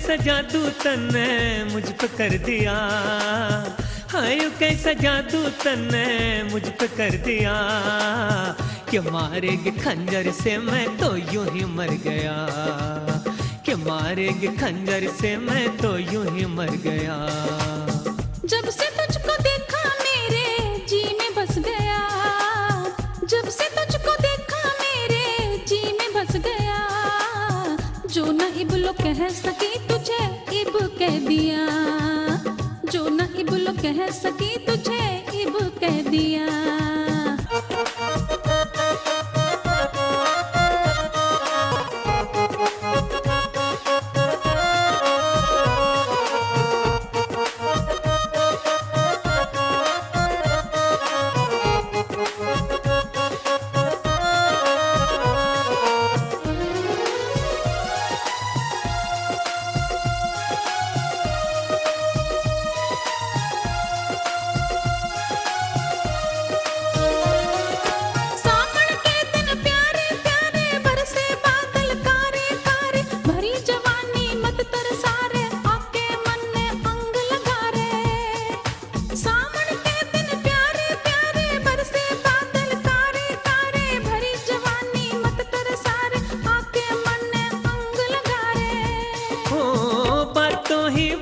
कैसा जादू तन्ने मुझ पे कर दिया, हाँ यूं कैसा जादू तन्ने मुझ पे कर दिया कि मारेगी खंजर से मैं तो यूं ही मर गया, कि मारेगी खंजर से मैं तो यूं ही मर गया। जब से तुझको देखा मेरे जी में बस गया, जब से तुझको देखा मेरे जी में बस गया, जो न इब्लो कह सकी तुझे इब कह दिया, जो न इब्लो कह सकी तुझे इब कह दिया।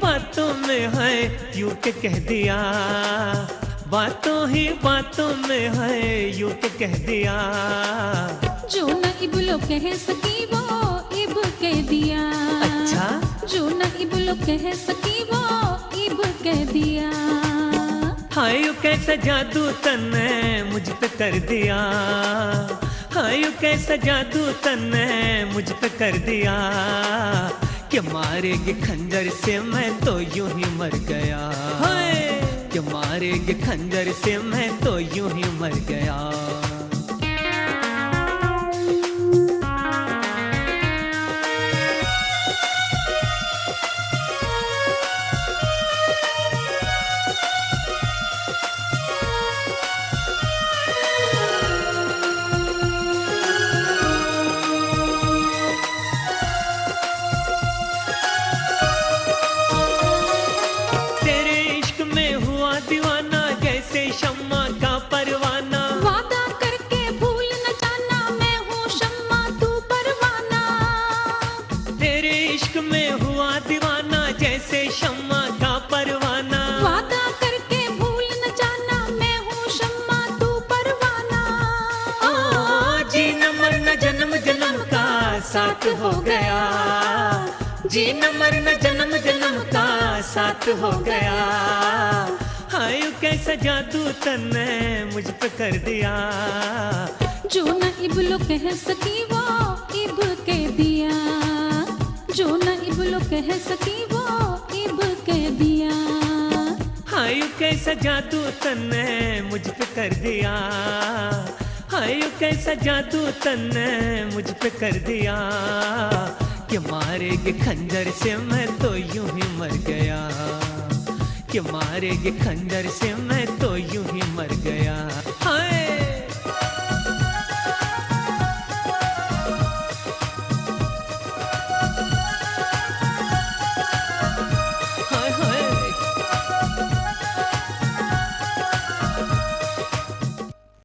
बातों में है यूं के कह दिया, बातों ही बातों में है यूं के कह दिया, जो न इब्लो कह सकी वो इब कह दिया। अच्छा, जो न इब्लो कह सकी वो इब कह दिया। हाय यूं कैसा जादू तन्ने मुझ पे कर दिया, हाय यूं कैसा जादू तन्ने मुझ पे कर दिया कि मारेगी खंजर से मैं तो यूं ही मर गया, कि मारेगी खंजर से मैं तो यूं ही मर गया। दीवाना जैसे शम्मा का परवाना, वादा करके भूल न जाना मैं हूँ शम्मा तू परवाना। तेरे इश्क में हुआ दीवाना जैसे शम्मा का परवाना, वादा करके भूल न जाना मैं हूँ शम्मा तू परवाना। जीना मरना जन्म जन्म का साथ हो गया, जीना मरना जन्म जन्म का साथ हो गया। हाय यूं कैसा जादू तन्ने मुझ पे कर दिया, जो न इब्लो कह सकी वो इब कह दिया, जो न इब्लो कह सकी वो इब कह दिया। हाय यूं कैसा जादू तन्ने मुझ पे कर दिया, हाय यूं कैसा जादू तन्ने मुझ पे कर दिया कि मारेगी खंजर से मैं तो यूं ही मर गया, कि मारेगी खंजर से मैं तो यूं ही मर गया। हाय